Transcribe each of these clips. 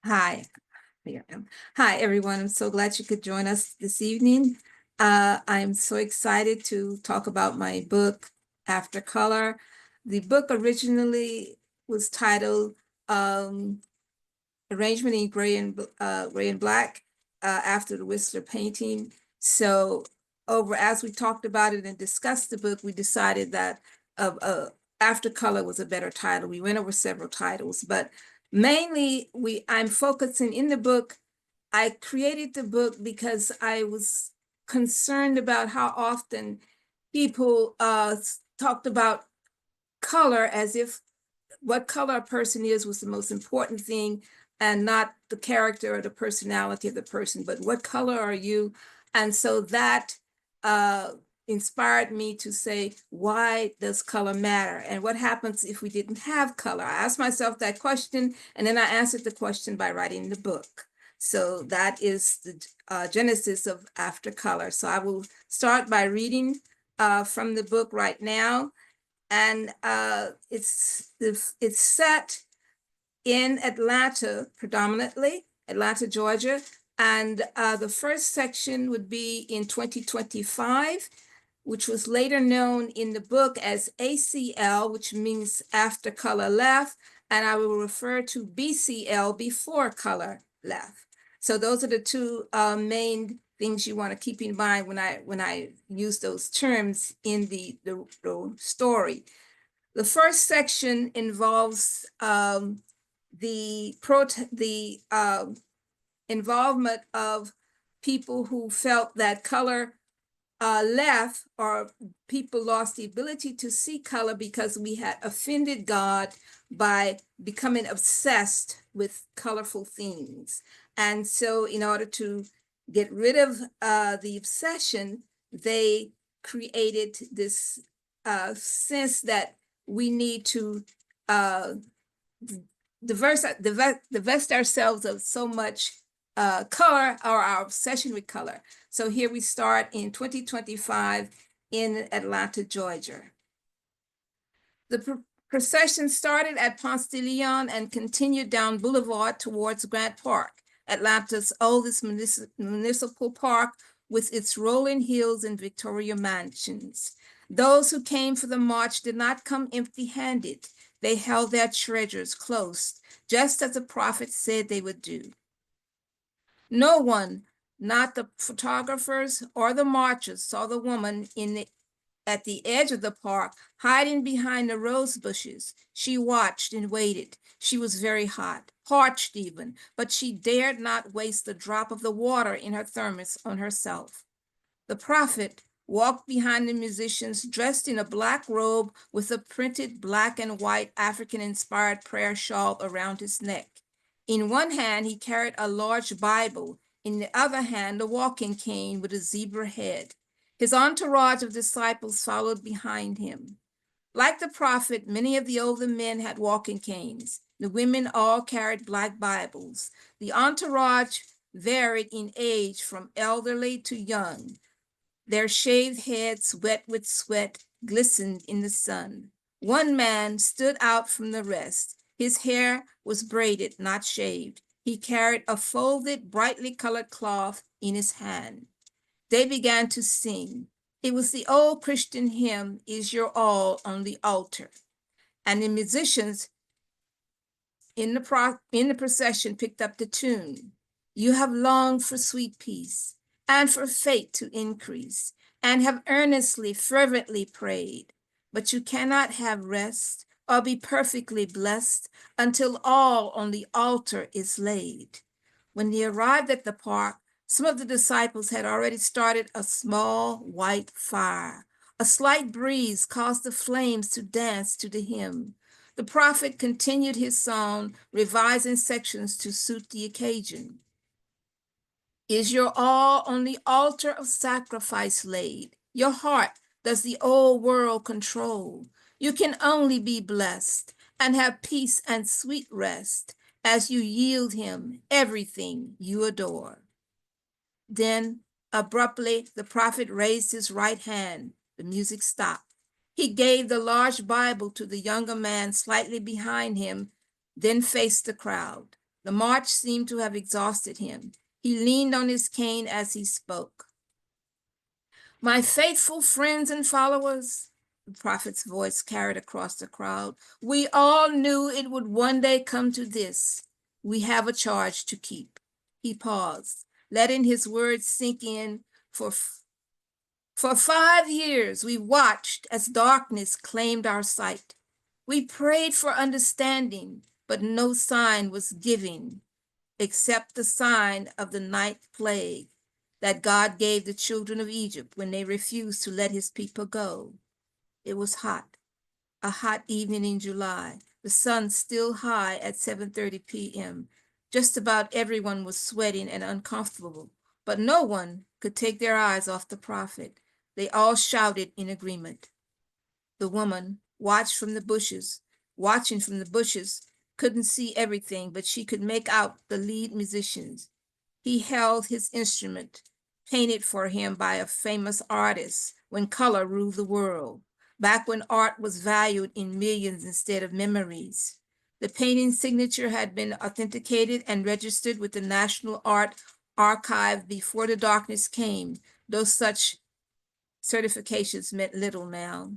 Hi, here I am. Hi, everyone. I'm so glad you could join us this evening. I'm so excited to talk about my book, After Color. The book originally was titled Arrangement in Gray and Black after the Whistler painting. So as we talked about it and discussed the book, we decided that After Color was a better title. We went over several titles, but mainly I'm focusing in the book. I created the book because I was concerned about how often people talked about color as if what color a person is was the most important thing, and not the character or the personality of the person, but what color are you? And so that uh, inspired me to say, why does color matter? And what happens if we didn't have color? I asked myself that question, and then I answered the question by writing the book. So that is the genesis of After Color. So I will start by reading from the book right now, and it's set in Atlanta, predominantly Atlanta, Georgia. And the first section would be in 2025, which was later known in the book as ACL, which means After Color Left, and I will refer to BCL, Before Color Left. So those are the two main things you want to keep in mind when I use those terms in the story. The first section involves the involvement of people who felt that color left, or people lost the ability to see color because we had offended God by becoming obsessed with colorful things. And so in order to get rid of the obsession, they created this sense that we need to uh, divest ourselves of so much color, or our obsession with color. So here we start in 2025 in Atlanta, Georgia. The procession started at Ponce de Leon and continued down Boulevard towards Grant Park, Atlanta's oldest municipal park with its rolling hills and Victoria mansions. Those who came for the march did not come empty-handed. They held their treasures close, just as the prophet said they would do. No one, not the photographers or the marchers, saw the woman at the edge of the park, hiding behind the rose bushes. She watched and waited. She was very hot, parched even, but she dared not waste a drop of the water in her thermos on herself. The prophet walked behind the musicians, dressed in a black robe with a printed black and white African-inspired prayer shawl around his neck. In one hand, he carried a large Bible. In the other hand, a walking cane with a zebra head. His entourage of disciples followed behind him. Like the prophet, many of the older men had walking canes. The women all carried black Bibles. The entourage varied in age from elderly to young. Their shaved heads, wet with sweat, glistened in the sun. One man stood out from the rest. His hair was braided, not shaved. He carried a folded, brightly colored cloth in his hand. They began to sing. It was the old Christian hymn, Is Your All on the Altar? And the musicians in the procession picked up the tune. You have longed for sweet peace and for faith to increase, and have earnestly, fervently prayed, but you cannot have rest or be perfectly blessed until all on the altar is laid. When they arrived at the park, some of the disciples had already started a small white fire. A slight breeze caused the flames to dance to the hymn. The prophet continued his song, revising sections to suit the occasion. Is your all on the altar of sacrifice laid? Your heart does the old world control. You can only be blessed and have peace and sweet rest as you yield him everything you adore. Then, abruptly, the prophet raised his right hand. The music stopped. He gave the large Bible to the younger man slightly behind him, then faced the crowd. The march seemed to have exhausted him. He leaned on his cane as he spoke. My faithful friends and followers, the prophet's voice carried across the crowd, we all knew it would one day come to this. We have a charge to keep. He paused, letting his words sink in. For 5 years, we watched as darkness claimed our sight. We prayed for understanding, but no sign was given except the sign of the ninth plague that God gave the children of Egypt when they refused to let his people go. It was hot, a hot evening in July, the sun still high at 7:30 p.m. Just about everyone was sweating and uncomfortable, but no one could take their eyes off the prophet. They all shouted in agreement. The woman watching from the bushes, couldn't see everything, but she could make out the lead musicians. He held his instrument, painted for him by a famous artist when color ruled the world, back when art was valued in millions instead of memories. The painting signature had been authenticated and registered with the National Art Archive before the darkness came, though such certifications meant little now.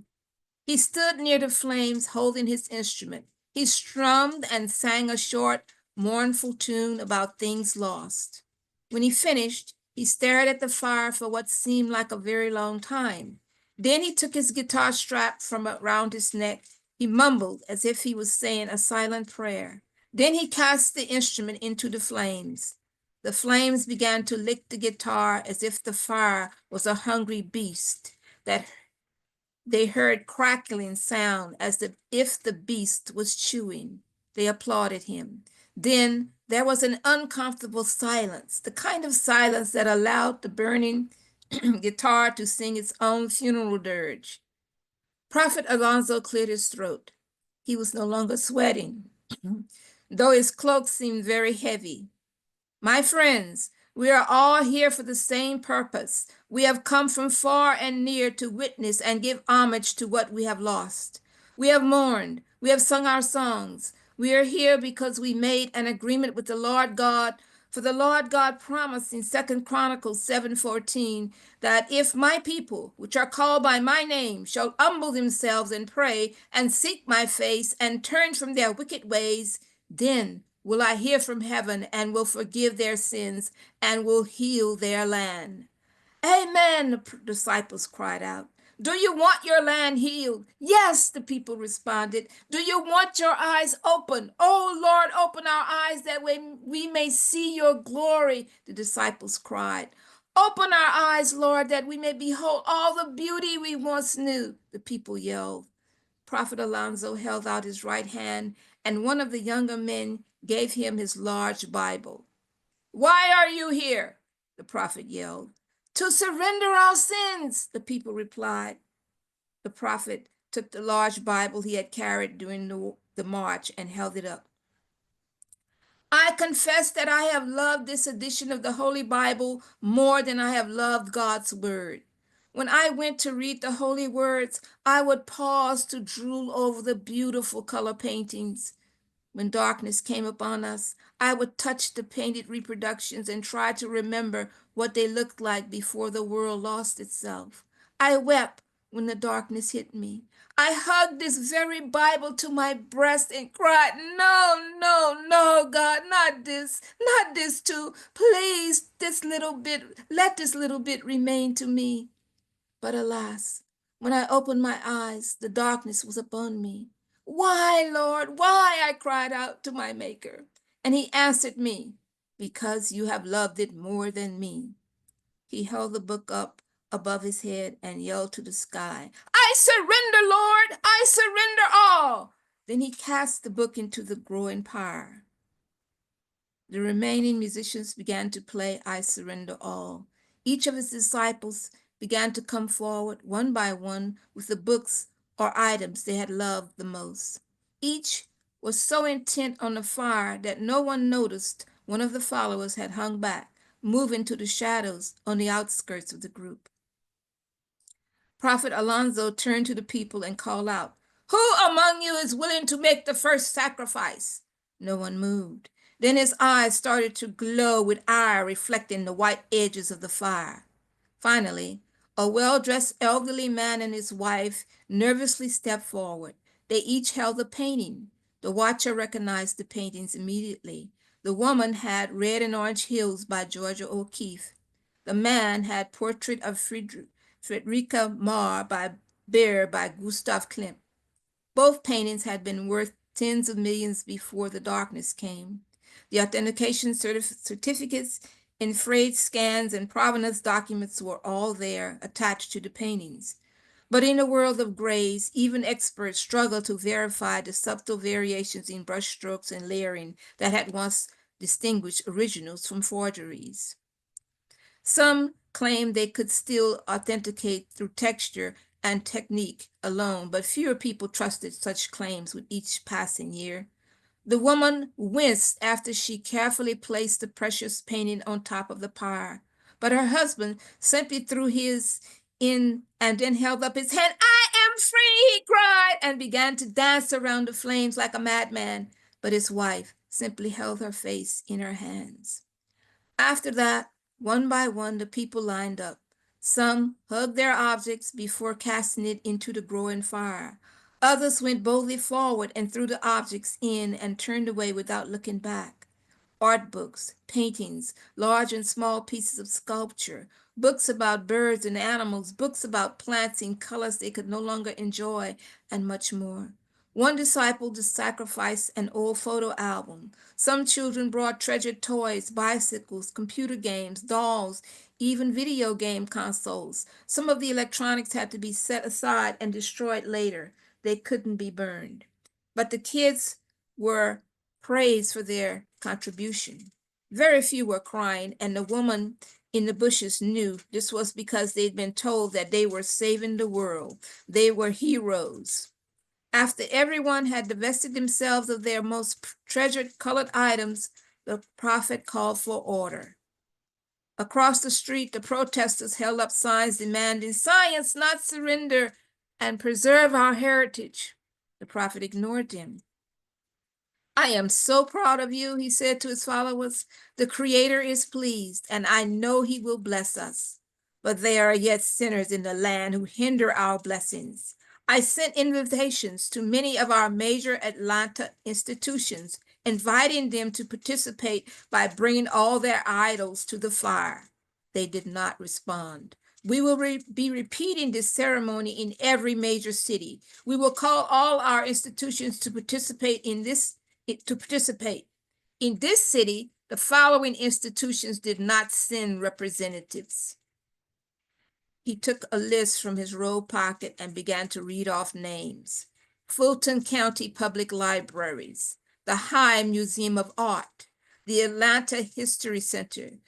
He stood near the flames holding his instrument. He strummed and sang a short, mournful tune about things lost. When he finished, he stared at the fire for what seemed like a very long time. Then he took his guitar strap from around his neck. He mumbled as if he was saying a silent prayer. Then he cast the instrument into the flames. The flames began to lick the guitar as if the fire was a hungry beast that they heard crackling sound as if the beast was chewing. They applauded him. Then there was an uncomfortable silence, the kind of silence that allowed the burning guitar to sing its own funeral dirge. Prophet Alonso cleared his throat. He was no longer sweating, though his cloak seemed very heavy. My friends, we are all here for the same purpose. We have come from far and near to witness and give homage to what we have lost. We have mourned. We have sung our songs. We are here because we made an agreement with the Lord God. For the Lord God promised in 2 Chronicles 7:14 that if my people, which are called by my name, shall humble themselves and pray and seek my face and turn from their wicked ways, then will I hear from heaven and will forgive their sins and will heal their land. Amen, the disciples cried out. Do you want your land healed? Yes, the people responded. Do you want your eyes open? Oh, Lord, open our eyes that we may see your glory, the disciples cried. Open our eyes, Lord, that we may behold all the beauty we once knew, the people yelled. Prophet Alonso held out his right hand, and one of the younger men gave him his large Bible. Why are you here? The prophet yelled. To surrender our sins, the people replied. The prophet took the large Bible he had carried during the march and held it up. I confess that I have loved this edition of the Holy Bible more than I have loved God's word. When I went to read the holy words, I would pause to drool over the beautiful color paintings. When darkness came upon us, I would touch the painted reproductions and try to remember what they looked like before the world lost itself. I wept when the darkness hit me. I hugged this very Bible to my breast and cried, no, no, no, God, not this too. Please, let this little bit remain to me. But alas, when I opened my eyes, the darkness was upon me. Why, Lord, why? I cried out to my Maker. And he answered me, because you have loved it more than me. He held the book up above his head and yelled to the sky, I surrender, Lord, I surrender all. Then he cast the book into the growing pyre. The remaining musicians began to play I Surrender All. Each of his disciples began to come forward one by one with the books or items they had loved the most. Each was so intent on the fire that no one noticed one of the followers had hung back, moving to the shadows on the outskirts of the group. Prophet Alonso turned to the people and called out, Who among you is willing to make the first sacrifice? No one moved. Then his eyes started to glow with ire, reflecting the white edges of the fire. Finally, a well-dressed elderly man and his wife nervously stepped forward. They each held a painting. The watcher recognized the paintings immediately. The woman had Red and Orange Hills by Georgia O'Keeffe. The man had Portrait of Friederike Marr by Bear by Gustav Klimt. Both paintings had been worth tens of millions before the darkness came. The authentication certificates, engraved scans, and provenance documents were all there, attached to the paintings. But in a world of grays, even experts struggle to verify the subtle variations in brushstrokes and layering that had once distinguished originals from forgeries. Some claimed they could still authenticate through texture and technique alone, but fewer people trusted such claims with each passing year. The woman winced after she carefully placed the precious painting on top of the pyre, but her husband simply threw his in and then held up his hand. "I am free," he cried, and began to dance around the flames like a madman. But his wife simply held her face in her hands. After that, one by one, the people lined up. Some hugged their objects before casting it into the growing fire. Others went boldly forward and threw the objects in and turned away without looking back. Art books, paintings, large and small pieces of sculpture, books about birds and animals, books about plants in colors they could no longer enjoy, and much more. One disciple sacrificed an old photo album. Some children brought treasured toys, bicycles, computer games, dolls, even video game consoles. Some of the electronics had to be set aside and destroyed later. They couldn't be burned. But the kids were praised for their contribution. Very few were crying, and the woman in the bushes knew this was because they'd been told that they were saving the world. They were heroes. After everyone had divested themselves of their most treasured colored items, the prophet called for order. Across the street, the protesters held up signs demanding science, not surrender, and preserve our heritage. The prophet ignored them. "I am so proud of you," he said to his followers. "The Creator is pleased, and I know he will bless us. But there are yet sinners in the land who hinder our blessings. I sent invitations to many of our major Atlanta institutions, inviting them to participate by bringing all their idols to the fire. They did not respond. We will be repeating this ceremony in every major city. We will call all our institutions to participate in this. In this city, the following institutions did not send representatives." He took a list from his robe pocket and began to read off names. Fulton County Public Libraries, the High Museum of Art, the Atlanta History Center,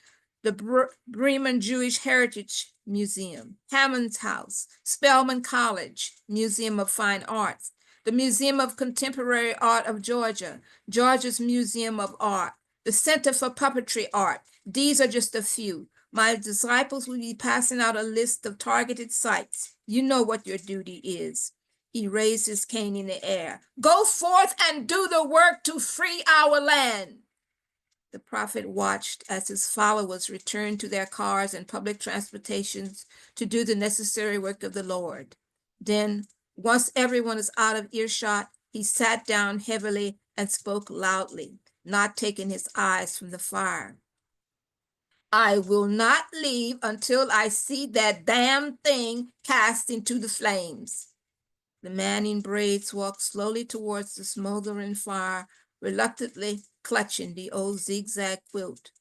the Bremen Jewish Heritage Museum, Hammond's House, Spelman College, Museum of Fine Arts, the Museum of Contemporary Art of Georgia, Georgia's Museum of Art, the Center for Puppetry Art. These are just a few. My disciples will be passing out a list of targeted sites. You know what your duty is. He raised his cane in the air. "Go forth and do the work to free our land." The prophet watched as his followers returned to their cars and public transportations to do the necessary work of the Lord. Then, once everyone was out of earshot, he sat down heavily and spoke loudly, not taking his eyes from the fire. "I will not leave until I see that damn thing cast into the flames." The man in braids walked slowly towards the smoldering fire, reluctantly clutching the old zigzag quilt.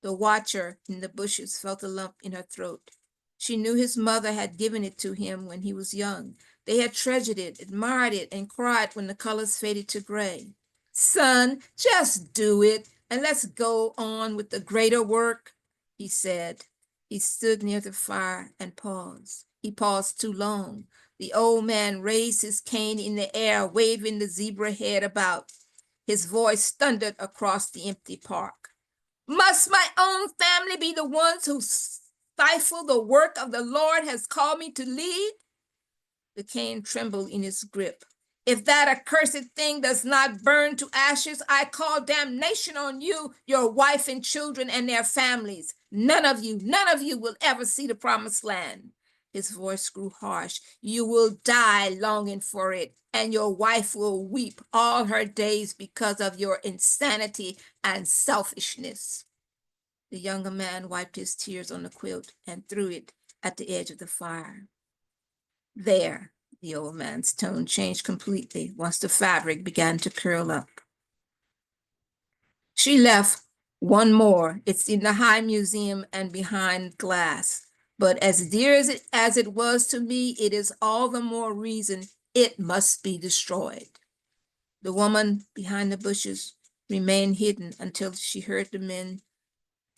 The watcher in the bushes felt a lump in her throat. She knew his mother had given it to him when he was young. They had treasured it, admired it, and cried when the colors faded to gray. "Son, just do it, and let's go on with the greater work," he said. He stood near the fire and paused. He paused too long. The old man raised his cane in the air, waving the zebra head about. His voice thundered across the empty park. "Must my own family be the ones who stifle the work of the Lord has called me to lead?" The cane trembled in his grip. If that accursed thing does not burn to ashes, I call damnation on you, your wife and children and their families. None of you will ever see the promised land. His voice grew harsh. You will die longing for it, and your wife will weep all her days because of your insanity and selfishness. The younger man wiped his tears on the quilt and threw it at the edge of the fire. There, the old man's tone changed completely once the fabric began to curl up. She left one more. It's in the High Museum and behind glass. But as dear as it was to me, it is all the more reason it must be destroyed. The woman behind the bushes remained hidden until she heard the men's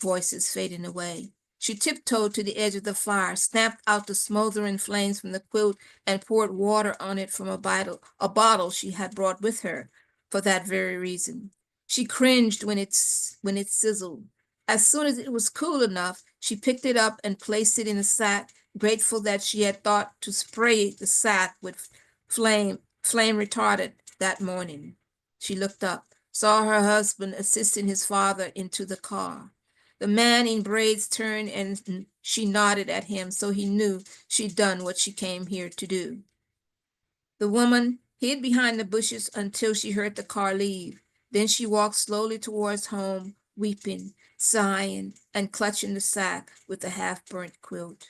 voices fading away. She tiptoed to the edge of the fire, snapped out the smoldering flames from the quilt, and poured water on it from a bottle she had brought with her for that very reason. She cringed when it sizzled. As soon as it was cool enough, she picked it up and placed it in a sack, grateful that she had thought to spray the sack with flame retardant that morning. She looked up, saw her husband assisting his father into the car. The man in braids turned and she nodded at him, so he knew she'd done what she came here to do. The woman hid behind the bushes until she heard the car leave. Then she walked slowly towards home, weeping, sighing, and clutching the sack with the half-burnt quilt.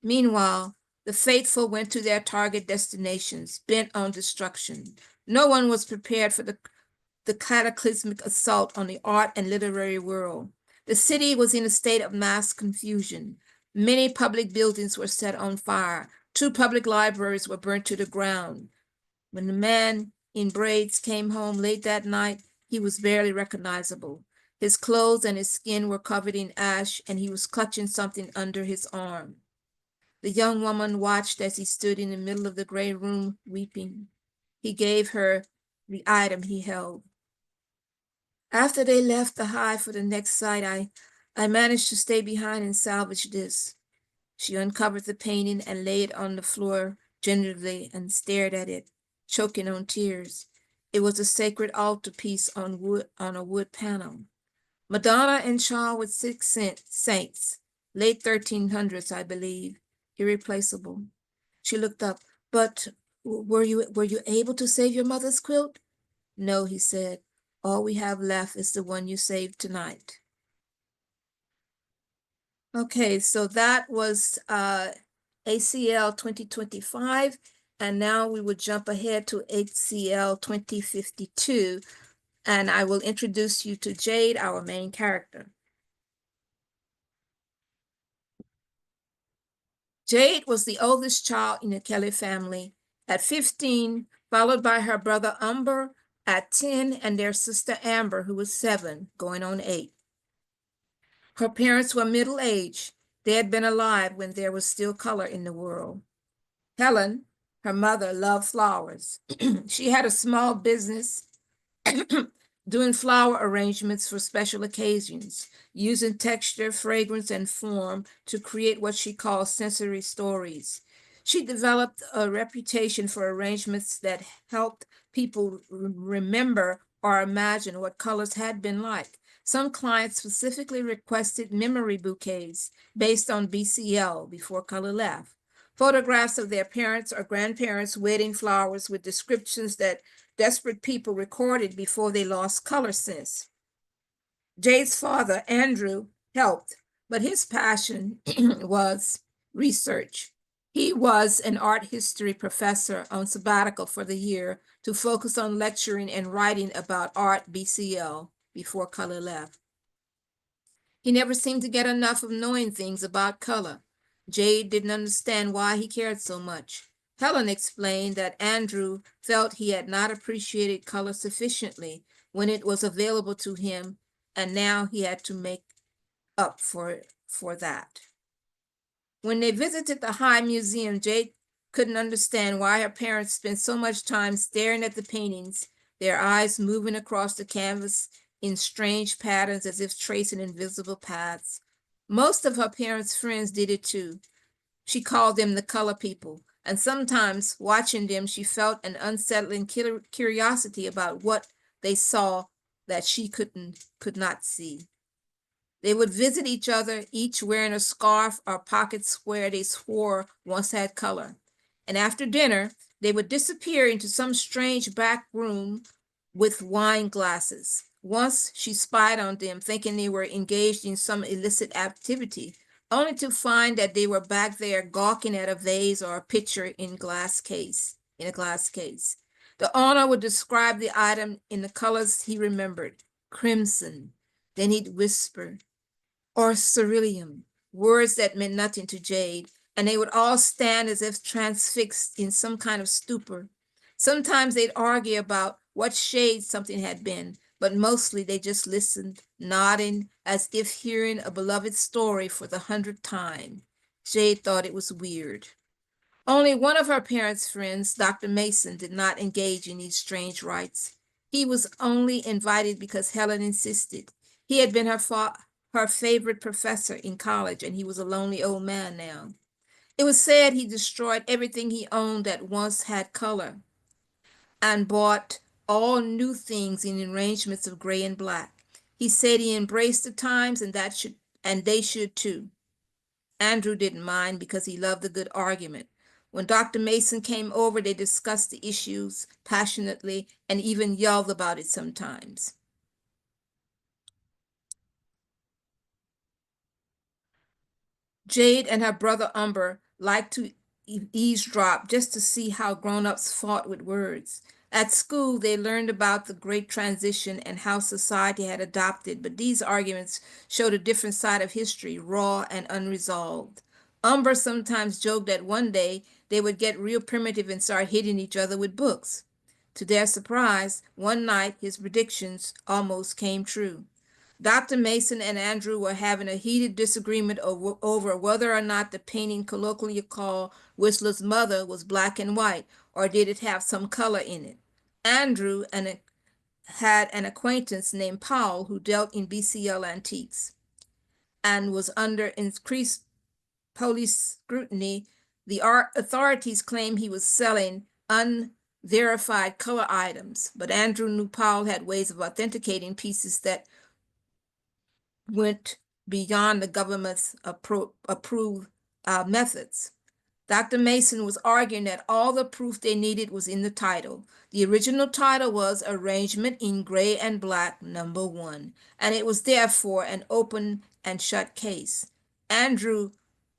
Meanwhile, the faithful went to their target destinations, bent on destruction. No one was prepared for the cataclysmic assault on the art and literary world. The city was in a state of mass confusion. Many public buildings were set on fire. 2 public libraries were burnt to the ground. When the man in braids came home late that night, he was barely recognizable. His clothes and his skin were covered in ash, and he was clutching something under his arm. The young woman watched as he stood in the middle of the gray room, weeping. He gave her the item he held. After they left the hive for the next site, I managed to stay behind and salvage this. She uncovered the painting and laid it on the floor gingerly and stared at it, choking on tears. It was a sacred altarpiece on a wood panel. Madonna and Child with 6 saints, late 1300s, I believe, irreplaceable. She looked up. But were you able to save your mother's quilt? No, he said. All we have left is the one you saved tonight. Okay, so that was ACL 2025, and now we will jump ahead to ACL 2052, and I will introduce you to Jade, our main character. Jade was the oldest child in the Kelly family. At 15, followed by her brother Umber at 10, and their sister Amber, who was 7, going on 8. Her parents were middle-aged. They had been alive when there was still color in the world. Helen, her mother, loved flowers. She had a small business doing flower arrangements for special occasions, using texture, fragrance, and form to create what she called sensory stories. She developed a reputation for arrangements that helped people remember or imagine what colors had been like. Some clients specifically requested memory bouquets based on BCL before color left. Photographs of their parents or grandparents' wedding flowers with descriptions that desperate people recorded before they lost color sense. Jade's father, Andrew, helped, but his passion was research. He was an art history professor on sabbatical for the year to focus on lecturing and writing about art BCL before color left. He never seemed to get enough of knowing things about color. Jade didn't understand why he cared so much. Helen explained that Andrew felt he had not appreciated color sufficiently when it was available to him, and now he had to make up for that. When they visited the High Museum, Jade couldn't understand why her parents spent so much time staring at the paintings, their eyes moving across the canvas in strange patterns as if tracing invisible paths. Most of her parents' friends did it too. She called them the color people. And sometimes, watching them, she felt an unsettling curiosity about what they saw that she could not see. They would visit each other, each wearing a scarf or pocket square they swore once had color. And after dinner, they would disappear into some strange back room with wine glasses. Once she spied on them, thinking they were engaged in some illicit activity, only to find that they were back there gawking at a vase or a picture in a glass case. The owner would describe the item in the colors he remembered, crimson. Then he'd whisper, or ceruleum, words that meant nothing to Jade, and they would all stand as if transfixed in some kind of stupor. Sometimes they'd argue about what shade something had been, but mostly they just listened, nodding as if hearing a beloved story for the 100th time. Jade thought it was weird. Only one of her parents' friends, Dr. Mason, did not engage in these strange rites. He was only invited because Helen insisted. He had been her favorite professor in college, and he was a lonely old man now. It was said he destroyed everything he owned that once had color and bought all new things in arrangements of gray and black. He said he embraced the times and they should too. Andrew didn't mind because he loved a good argument. When Dr. Mason came over, they discussed the issues passionately and even yelled about it sometimes. Jade and her brother Umber liked to eavesdrop just to see how grown-ups fought with words. At school, they learned about the Great Transition and how society had adopted, but these arguments showed a different side of history, raw and unresolved. Umber sometimes joked that one day they would get real primitive and start hitting each other with books. To their surprise, one night his predictions almost came true. Dr. Mason and Andrew were having a heated disagreement over whether or not the painting colloquially called Whistler's Mother was black and white, or did it have some color in it. Andrew had an acquaintance named Powell who dealt in BCL antiques and was under increased police scrutiny. The authorities claimed he was selling unverified color items, but Andrew knew Powell had ways of authenticating pieces that went beyond the government's approved methods. Dr. Mason was arguing that all the proof they needed was in the title. The original title was Arrangement in Gray and Black, #1, and it was therefore an open and shut case. Andrew's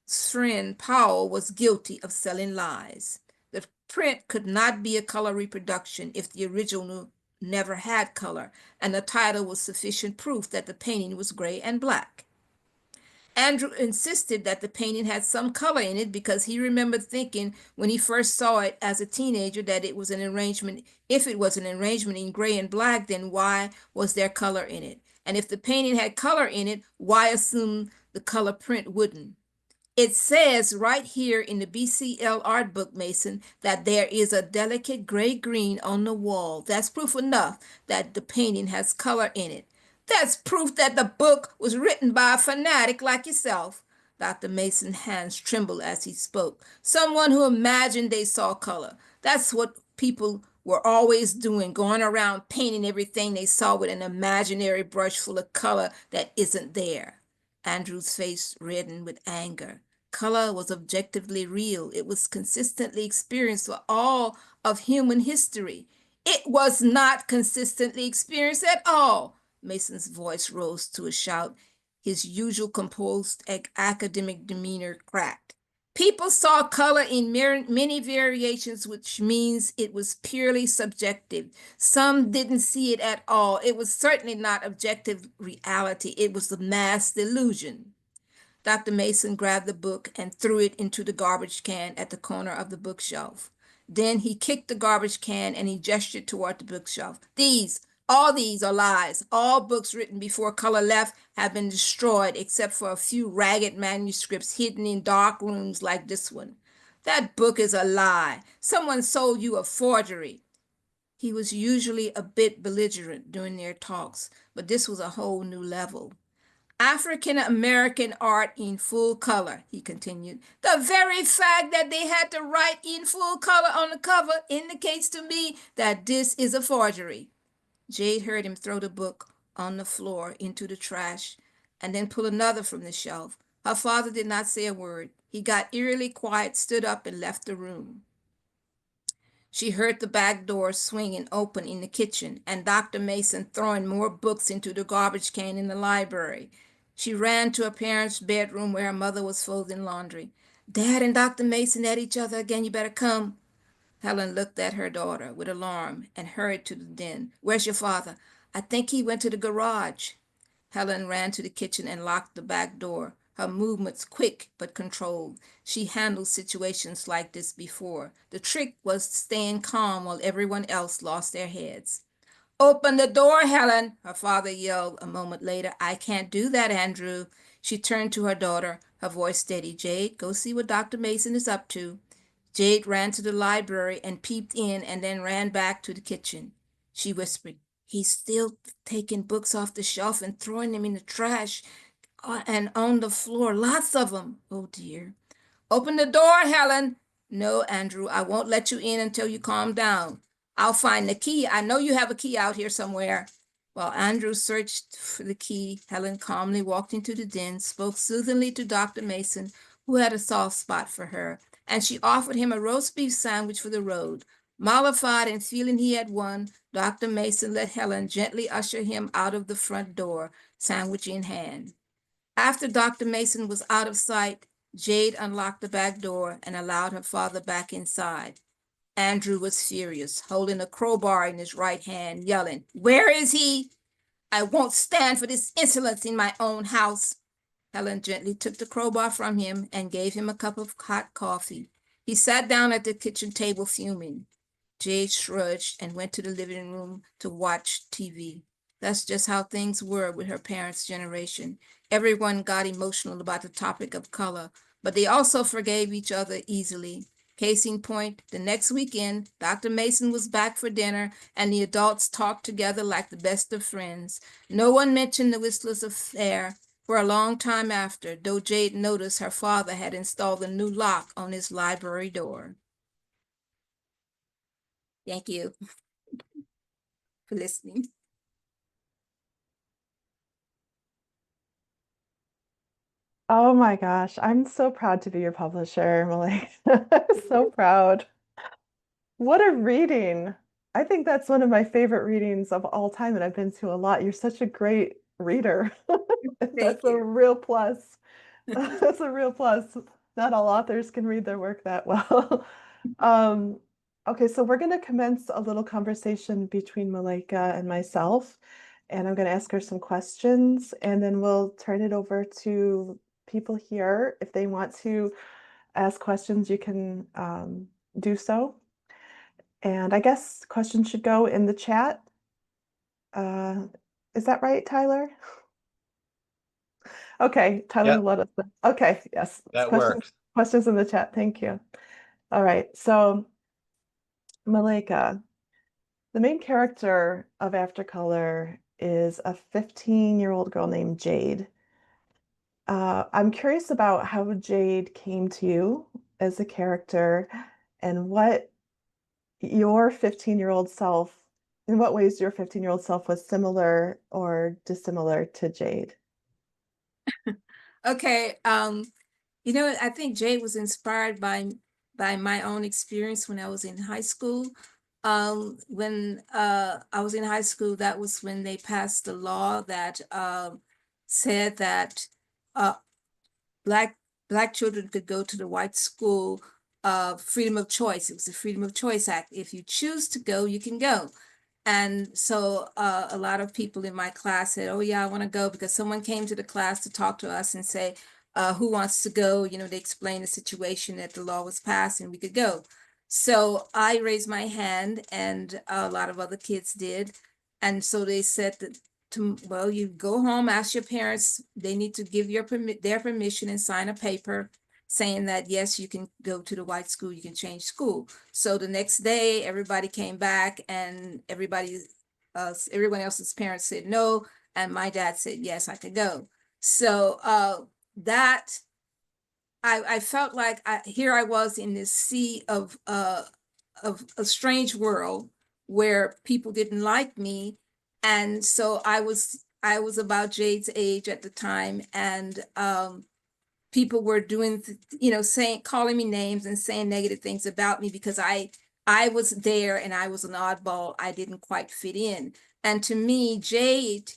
friend Powell was guilty of selling lies. The print could not be a color reproduction if the original never had color, and the title was sufficient proof that the painting was gray and black. Andrew insisted that the painting had some color in it because he remembered thinking when he first saw it as a teenager that it was an arrangement. If it was an arrangement in gray and black, then why was there color in it? And if the painting had color in it, why assume the color print wouldn't? It says right here in the BCL art book, Mason, that there is a delicate gray-green on the wall. That's proof enough that the painting has color in it. That's proof that the book was written by a fanatic like yourself. Dr. Mason's hands trembled as he spoke. Someone who imagined they saw color. That's what people were always doing, going around painting everything they saw with an imaginary brush full of color that isn't there. Andrew's face reddened with anger. Color was objectively real. It was consistently experienced for all of human history. It was not consistently experienced at all. Mason's voice rose to a shout. His usual composed academic demeanor cracked. People saw color in many variations, which means it was purely subjective. Some didn't see it at all. It was certainly not objective reality. It was a mass delusion. Dr. Mason grabbed the book and threw it into the garbage can at the corner of the bookshelf. Then he kicked the garbage can and he gestured toward the bookshelf. All these are lies. All books written before color left have been destroyed except for a few ragged manuscripts hidden in dark rooms like this one. That book is a lie. Someone sold you a forgery. He was usually a bit belligerent during their talks, but this was a whole new level. African American art in full color, he continued. The very fact that they had to write in full color on the cover indicates to me that this is a forgery. Jade heard him throw the book on the floor into the trash and then pull another from the shelf. Her father did not say a word. He got eerily quiet, stood up, and left the room. She heard the back door swinging open in the kitchen and Dr. Mason throwing more books into the garbage can in the library. She ran to her parents' bedroom where her mother was folding laundry. Dad and Dr. Mason at each other again. You better come. Helen looked at her daughter with alarm and hurried to the den. Where's your father? I think he went to the garage. Helen ran to the kitchen and locked the back door. Her movements quick but controlled. She handled situations like this before. The trick was staying calm while everyone else lost their heads. Open the door, Helen, her father yelled a moment later. I can't do that, Andrew. She turned to her daughter, her voice steady. Jade, go see what Dr. Mason is up to. Jade ran to the library and peeped in and then ran back to the kitchen. She whispered, he's still taking books off the shelf and throwing them in the trash and on the floor. Lots of them. Oh, dear. Open the door, Helen. No, Andrew, I won't let you in until you calm down. I'll find the key. I know you have a key out here somewhere. While Andrew searched for the key, Helen calmly walked into the den, spoke soothingly to Dr. Mason, who had a soft spot for her, and she offered him a roast beef sandwich for the road. Mollified and feeling he had won, Dr. Mason let Helen gently usher him out of the front door, sandwich in hand. After Dr. Mason was out of sight, Jade unlocked the back door and allowed her father back inside. Andrew was furious, holding a crowbar in his right hand, yelling, Where is he? I won't stand for this insolence in my own house. Helen gently took the crowbar from him and gave him a cup of hot coffee. He sat down at the kitchen table fuming. Jade shrugged and went to the living room to watch TV. That's just how things were with her parents' generation. Everyone got emotional about the topic of color, but they also forgave each other easily. Case in point, the next weekend, Dr. Mason was back for dinner, and the adults talked together like the best of friends. No one mentioned the Whistlers' affair for a long time after, though Jade noticed her father had installed a new lock on his library door. Thank you for listening. Oh my gosh, I'm so proud to be your publisher, Malaika. I'm so proud. What a reading. I think that's one of my favorite readings of all time, and I've been to a lot. You're such a great reader. Thank That's a you. real plus. That's a real plus. Not all authors can read their work that well. Um, okay, so we're going to commence a little conversation between Malaika and myself, and I'm going to ask her some questions, and then we'll turn it over to people here. If they want to ask questions, you can do so. And I guess questions should go in the chat. Uh, is that right, Tyler? Okay, Tyler Yep, will let us know. Okay, yes, that works. questions in the chat. Thank you. All right, so Malaika, the main character of Aftercolor is a 15-year-old girl named Jade. I'm curious about how Jade came to you as a character and what your 15-year-old self, in what ways your 15-year-old self was similar or dissimilar to Jade. Okay, I think Jade was inspired by my own experience when I was in high school. When I was in high school, that was when they passed the law that said that uh, black black children could go to the white school, freedom of choice. It was the Freedom of Choice Act. If you choose to go, you can go. And so a lot of people in my class said, oh yeah, I want to go, because someone came to the class to talk to us and say, who wants to go? They explained the situation that the law was passed and we could go. So I raised my hand and a lot of other kids did. And so they said that well, you go home, ask your parents, they need to give their permission and sign a paper saying that, yes, you can go to the white school, you can change school. So the next day, everybody came back and everyone else's parents said no. And my dad said, yes, I could go. So that I felt like here I was in this sea of a strange world where people didn't like me. And so I was about Jade's age at the time, and people were doing, saying, calling me names and saying negative things about me because I was there and I was an oddball. I didn't quite fit in. And to me, Jade,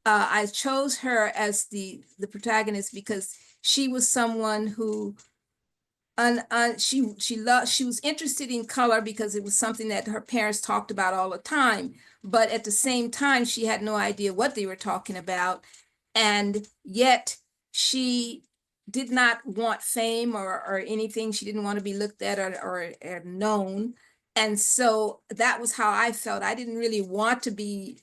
I chose her as the protagonist because she was someone who she was interested in color because it was something that her parents talked about all the time, but at the same time she had no idea what they were talking about, and yet she did not want fame or anything. She didn't want to be looked at or known, and so that was how I felt. I didn't really want to be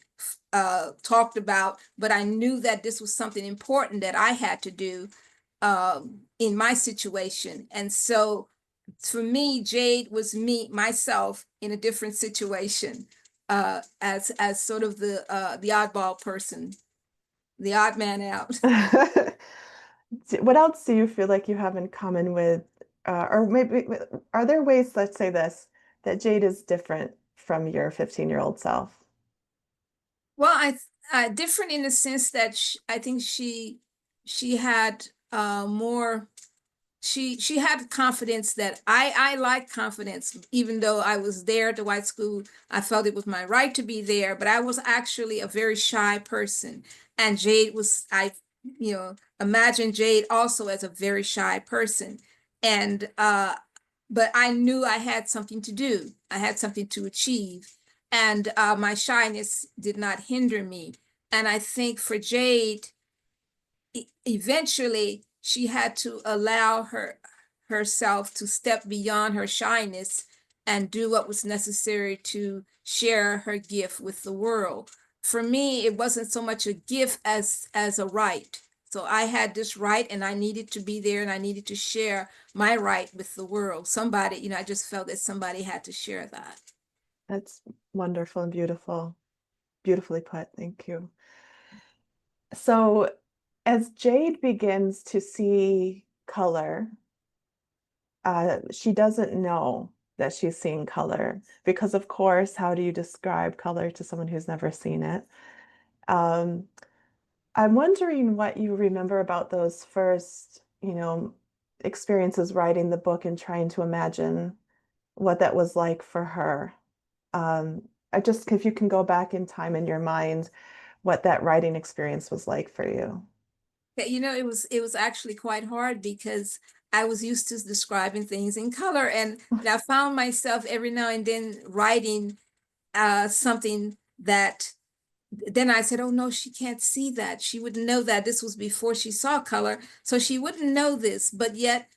talked about, but I knew that this was something important that I had to do in my situation. And so for me, Jade was me, myself in a different situation, as sort of the oddball person, the odd man out. What else do you feel like you have in common with, or maybe are there ways, let's say this, that Jade is different from your 15-year-old self? Well, different in the sense that I think she had more. She had confidence that I like confidence. Even though I was there at the white school, I felt it was my right to be there, but I was actually a very shy person. And Jade was, I imagine Jade also as a very shy person. And but I knew I had something to do. I had something to achieve. And my shyness did not hinder me. And I think for Jade, eventually she had to allow herself to step beyond her shyness and do what was necessary to share her gift with the world. For me, it wasn't so much a gift as a right. So I had this right and I needed to be there and I needed to share my right with the world. Somebody, I just felt that somebody had to share that. That's wonderful and beautiful. Beautifully put. Thank you. So, as Jade begins to see color, she doesn't know that she's seeing color because, of course, how do you describe color to someone who's never seen it? Um, I'm wondering what you remember about those first, experiences writing the book and trying to imagine what that was like for her. I just, if you can go back in time in your mind, what that writing experience was like for you. Yeah, it was actually quite hard because I was used to describing things in color, and I found myself every now and then writing something that then I said, oh no, she can't see that. She wouldn't know that. This was before she saw color, so she wouldn't know this. But yet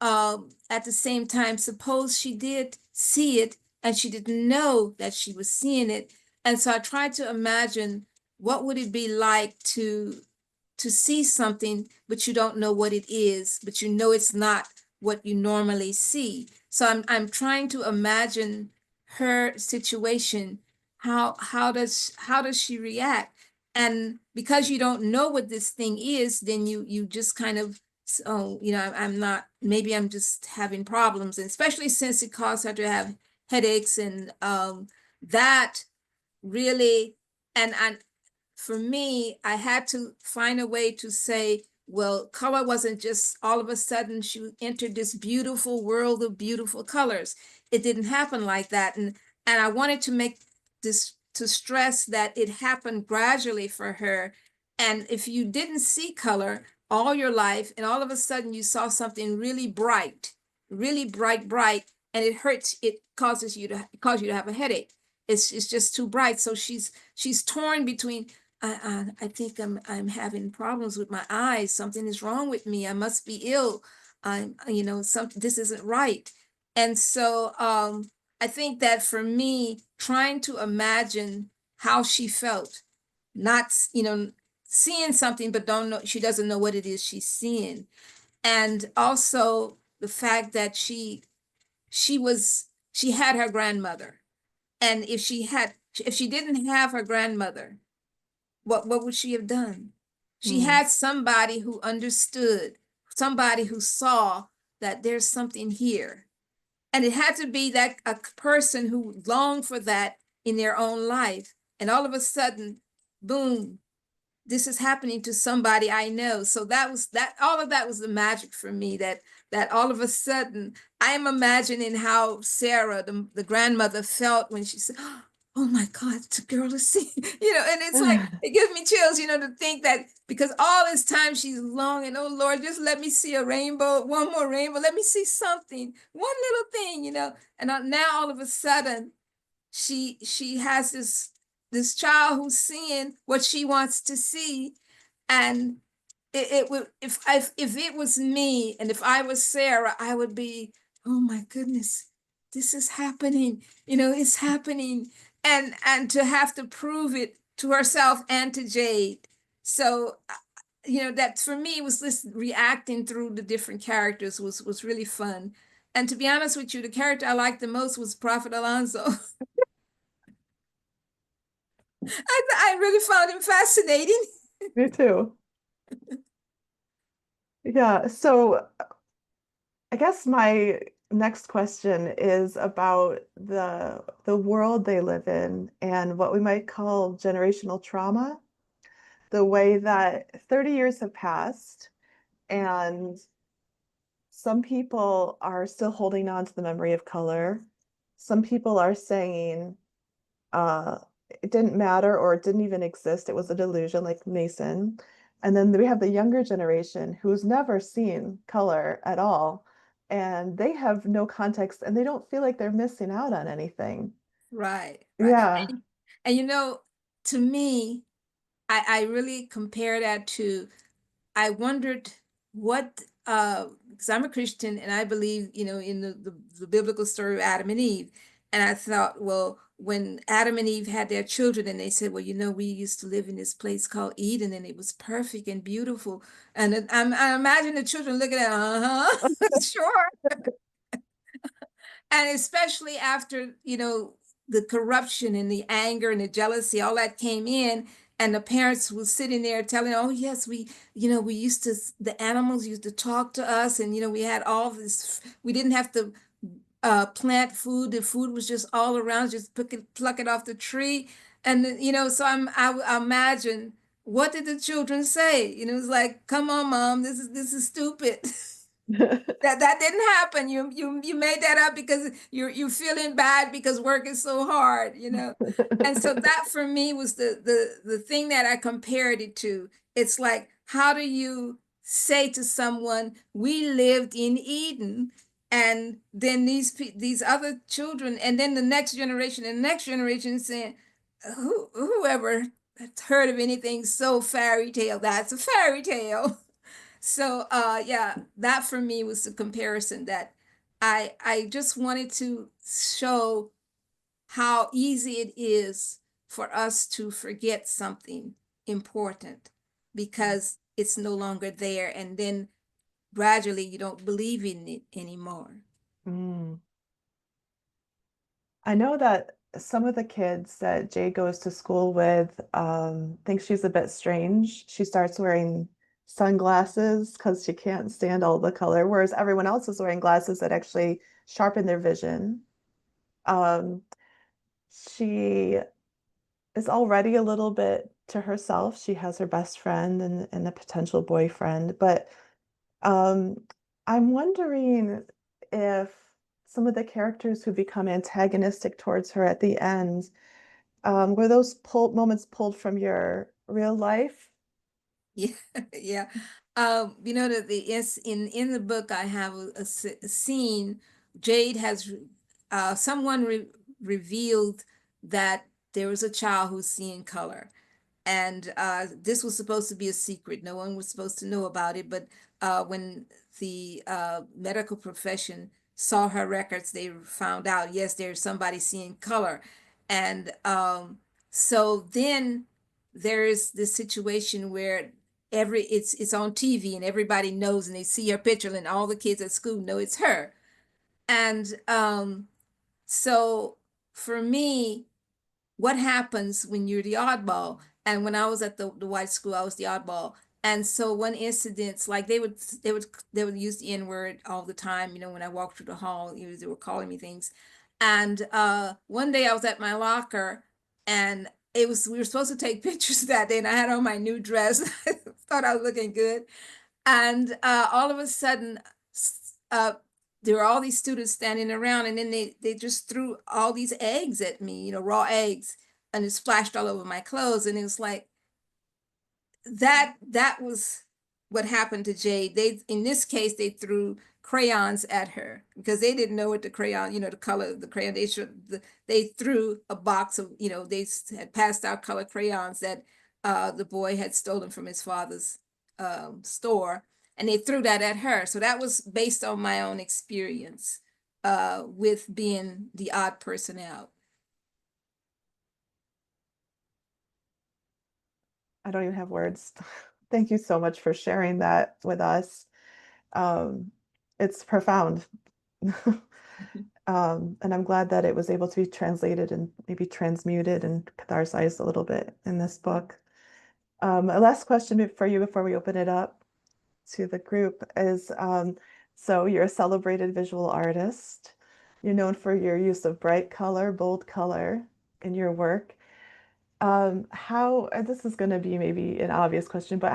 at the same time, suppose she did see it and she didn't know that she was seeing it. And so I tried to imagine what would it be like to see something, but you don't know what it is, but you know it's not what you normally see. So I'm trying to imagine her situation. How does she react? And because you don't know what this thing is, then you just kind of, oh, I'm not, maybe I'm just having problems, and especially since it caused her to have headaches and that really, and for me, I had to find a way to say, well, color wasn't just all of a sudden she entered this beautiful world of beautiful colors. It didn't happen like that. And I wanted to make this to stress that it happened gradually for her. And if you didn't see color all your life, and all of a sudden you saw something really bright, bright, and it hurts, it cause you to have a headache. It's just too bright. So she's torn between, I think I'm having problems with my eyes. Something is wrong with me. I must be ill. This isn't right. And so I think that for me, trying to imagine how she felt, not, seeing something, but don't know, she doesn't know what it is she's seeing. And also the fact that she had her grandmother. And if she didn't have her grandmother, what would she have done? She Mm. had somebody who understood, somebody who saw that there's something here. And it had to be that a person who longed for that in their own life. And all of a sudden, boom, this is happening to somebody I know. So that was that, all of that was the magic for me, that all of a sudden I'm imagining how Sarah, the grandmother, felt when she said, oh my God, it's a girl to see, and it's like, it gives me chills, to think that because all this time she's longing, oh Lord, just let me see a rainbow, one more rainbow, let me see something, one little thing. And now all of a sudden she has this child who's seeing what she wants to see. And it would, if it was me and if I was Sarah, I would be, oh my goodness, this is happening, it's happening. And to have to prove it to herself and to Jade. So that for me was this reacting through the different characters was really fun. And to be honest with you, the character I liked the most was Prophet Alonso. I really found him fascinating. Me too. Yeah, so I guess my next question is about the world they live in and what we might call generational trauma, the way that 30 years have passed and some people are still holding on to the memory of color. Some people are saying uh, it didn't matter or it didn't even exist. It was a delusion, like Mason. And then we have the younger generation who's never seen color at all. And they have no context and they don't feel like they're missing out on anything. Right, right. Yeah. And to me, I really compare that to, I wondered what, because I'm a Christian and I believe, in the biblical story of Adam and Eve. And I thought, well, when Adam and Eve had their children and they said, well, we used to live in this place called Eden and it was perfect and beautiful. And I imagine the children looking at, sure. And especially after, the corruption and the anger and the jealousy, all that came in. And the parents were sitting there telling, oh, yes, we used to, the animals used to talk to us. And, we had all this, we didn't have to plant food. The food was just all around, just pluck it off the tree. And, so I imagine, what did the children say? It's like, come on, mom, this is stupid. That didn't happen. You made that up because you're feeling bad because work is so hard. And so that for me was the thing that I compared it to. It's like, how do you say to someone, we lived in Eden, and then these other children, and then the next generation and the next generation saying, whoever heard of anything so fairy tale, that's a fairy tale. So yeah, that for me was the comparison that I just wanted to show how easy it is for us to forget something important because it's no longer there, and then gradually you don't believe in it anymore. Mm. I know that some of the kids that Jay goes to school with think she's a bit strange. She starts wearing sunglasses because she can't stand all the color, whereas everyone else is wearing glasses that actually sharpen their vision. Um, she is already a little bit to herself. She has her best friend and a potential boyfriend, but um, I'm wondering if some of the characters who become antagonistic towards her at the end, were those moments pulled from your real life? Yeah, yeah. That in the book I have a scene. Jade has someone revealed that there was a child who's seeing color, and this was supposed to be a secret. No one was supposed to know about it. But when the medical profession saw her records, they found out, yes, there's somebody seeing color. And so then there's this situation where it's on TV and everybody knows and they see her picture and all the kids at school know it's her. And so for me, what happens when you're the oddball? And when I was at the white school, I was the oddball. And so one incident, like they would use the N-word all the time, when I walked through the hall, they were calling me things. And one day I was at my locker, and we were supposed to take pictures that day, and I had on my new dress. I thought I was looking good. And all of a sudden, uh, there were all these students standing around, and then they just threw all these eggs at me, raw eggs, and it splashed all over my clothes. And it was like, that was what happened to Jade. In this case, they threw crayons at her because they didn't know what the crayon, the color of the crayon. They threw a box of, they had passed out color crayons that the boy had stolen from his father's store, and they threw that at her. So that was based on my own experience with being the odd person out. I don't even have words. Thank you so much for sharing that with us. It's profound. And I'm glad that it was able to be translated and maybe transmuted and catharsized a little bit in this book. A last question for you before we open it up to the group is, so you're a celebrated visual artist. You're known for your use of bright color, bold color in your work. This is going to be maybe an obvious question, but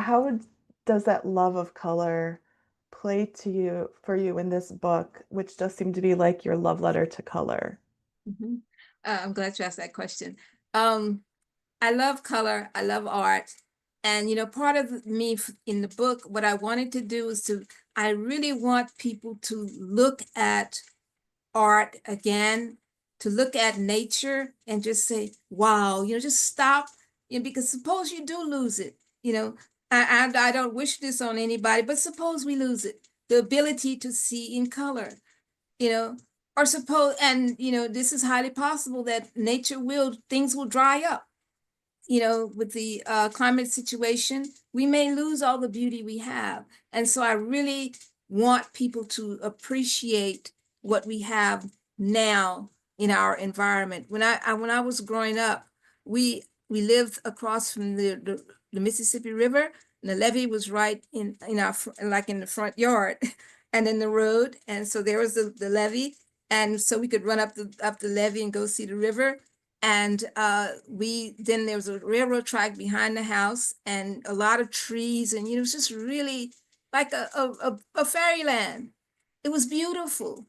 does that love of color play for you in this book, which does seem to be like your love letter to color? Mm-hmm. I'm glad you asked that question. I love color. I love art. And, part of me in the book, what I wanted to do is I really want people to look at art again, to look at nature and just say, wow, just stop, because suppose you do lose it, I don't wish this on anybody, but suppose we lose it, the ability to see in color, you know, or suppose, and, this is highly possible that things will dry up, with the climate situation, we may lose all the beauty we have. And so I really want people to appreciate what we have now in our environment. When I was growing up, we lived across from the Mississippi River, and the levee was right in our like in the front yard, and in the road. And so there was the levee, and so we could run up the levee and go see the river. And then there was a railroad track behind the house and a lot of trees, and it was just really like a fairyland. It was beautiful.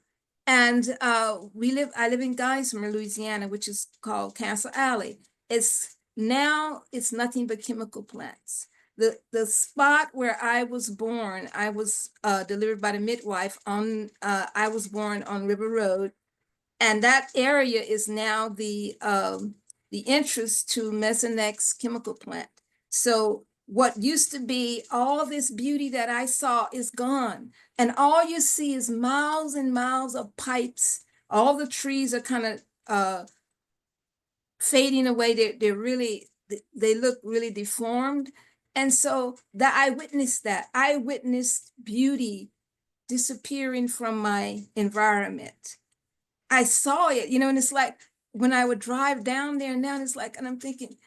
And I live in Geismar, Louisiana, which is called Cancer Alley. It's nothing but chemical plants. The spot where I was born, I was delivered by the midwife I was born on River Road, and that area is now the entrance to Mesonex chemical plant. So what used to be all this beauty that I saw is gone. And all you see is miles and miles of pipes. All the trees are kind of fading away. They look really deformed. And so I witnessed that. I witnessed beauty disappearing from my environment. I saw it, and it's like when I would drive down there now, it's like, and I'm thinking,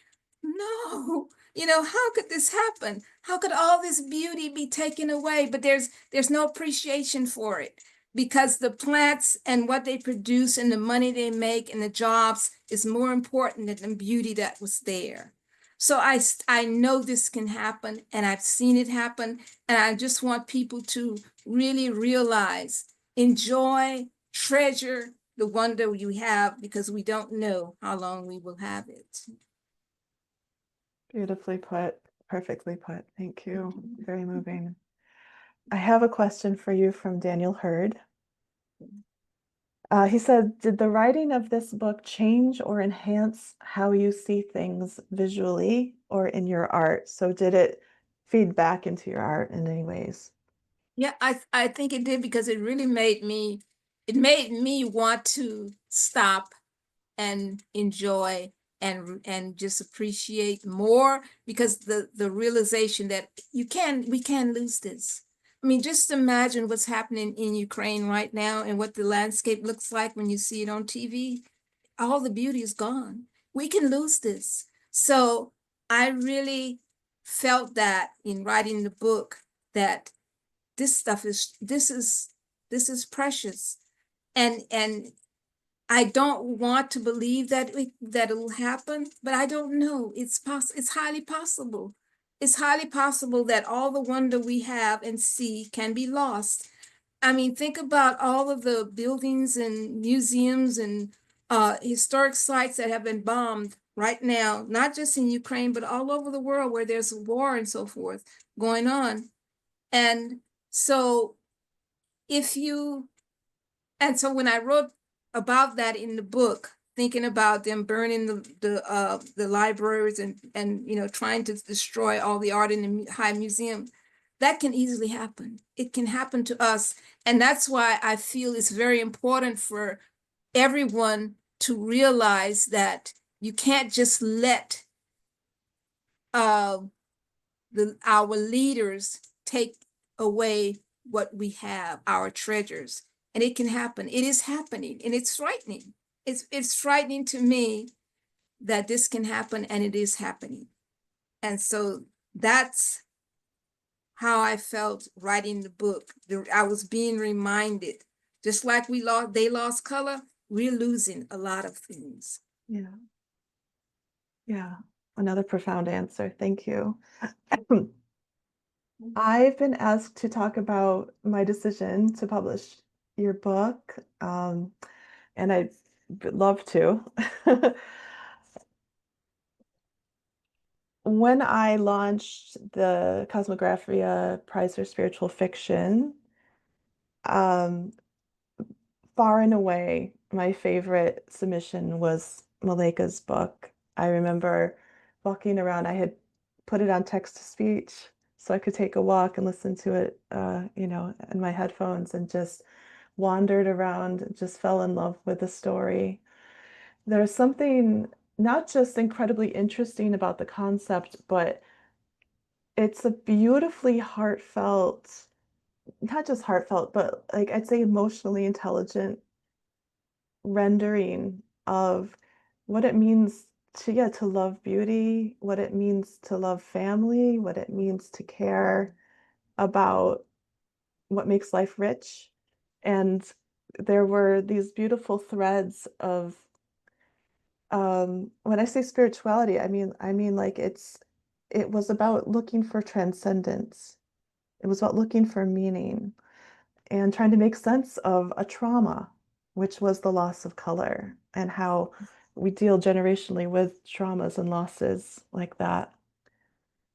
no, how could this happen? How could all this beauty be taken away? But there's no appreciation for it because the plants and what they produce and the money they make and the jobs is more important than the beauty that was there. So I know this can happen, and I've seen it happen, and I just want people to really realize, enjoy, treasure the wonder you have, because we don't know how long we will have it. Beautifully put, perfectly put. Thank you. Very moving. I have a question for you from Daniel Hurd. He said, did the writing of this book change or enhance how you see things visually or in your art? So did it feed back into your art in any ways? Yeah, I think it did, because it really made me want to stop and enjoy and just appreciate more, because the realization that we can lose this. I mean, just imagine what's happening in Ukraine right now and what the landscape looks like when you see it on TV. All the beauty is gone. We can lose this. So I really felt that in writing the book, that this stuff this is precious. And I don't want to believe that that it'll happen, but I don't know. It's highly possible. It's highly possible that all the wonder we have and see can be lost. I mean, think about all of the buildings and museums and historic sites that have been bombed right now, not just in Ukraine, but all over the world where there's war and so forth going on. And so if you, and so when I wrote about that in the book, thinking about them burning the libraries and trying to destroy all the art in the High Museum, that can easily happen. It can happen to us. And that's why I feel it's very important for everyone to realize that you can't just let our leaders take away what we have, our treasures. And it can happen. It is happening, and it's frightening. It's frightening to me that this can happen, and it is happening. And so that's how I felt writing the book. I was being reminded, just like they lost color, we're losing a lot of things. Yeah. Yeah. Another profound answer. Thank you. I've been asked to talk about my decision to publish your book, and I'd love to. When I launched the Cosmographia Prize for Spiritual Fiction, um, far and away, my favorite submission was Malaika's book. I remember walking around, I had put it on text to speech so I could take a walk and listen to it, in my headphones, and just wandered around and just fell in love with the story. There's something not just incredibly interesting about the concept, but it's a beautifully heartfelt, not just heartfelt, but like I'd say emotionally intelligent rendering of what it means to, yeah, to love beauty, what it means to love family, what it means to care about what makes life rich. And there were these beautiful threads of, when I say spirituality, I mean like it was about looking for transcendence. It was about looking for meaning and trying to make sense of a trauma, which was the loss of color, and how we deal generationally with traumas and losses like that.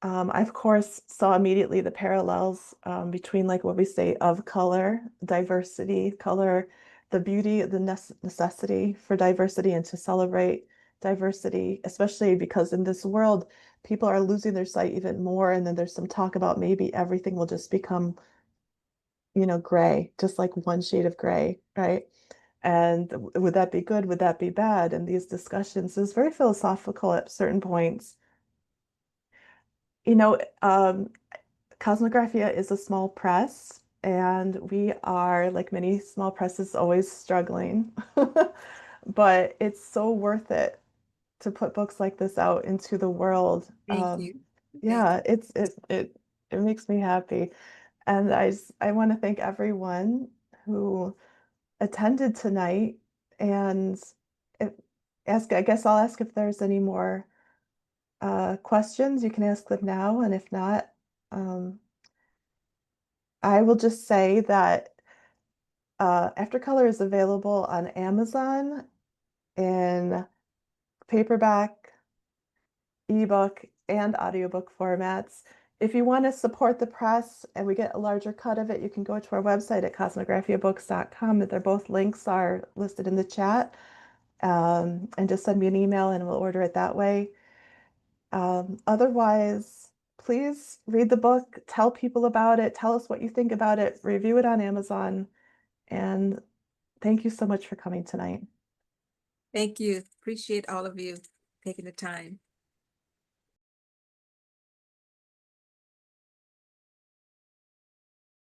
I, of course, saw immediately the parallels between, like, what we say of color, diversity, color, the beauty, the necessity for diversity, and to celebrate diversity, especially because in this world, people are losing their sight even more. And then there's some talk about maybe everything will just become, gray, just like one shade of gray, right? And would that be good? Would that be bad? And these discussions is very philosophical at certain points. You know, Cosmographia is a small press, and we are, like many small presses, always struggling. But it's so worth it to put books like this out into the world. Thank you. Thank Yeah, it makes me happy. And I want to thank everyone who attended tonight, and if, I guess I'll ask if there's any more questions. You can ask them now, and if not, I will just say that Aftercolor is available on Amazon in paperback, ebook, and audiobook formats. If you want to support the press and we get a larger cut of it, you can go to our website at cosmographiabooks.com. They're both links are listed in the chat. And just send me an email and we'll order it that way. Otherwise, please read the book, tell people about it, tell us what you think about it, review it on Amazon. And thank you so much for coming tonight. you. Appreciate all of you taking the time.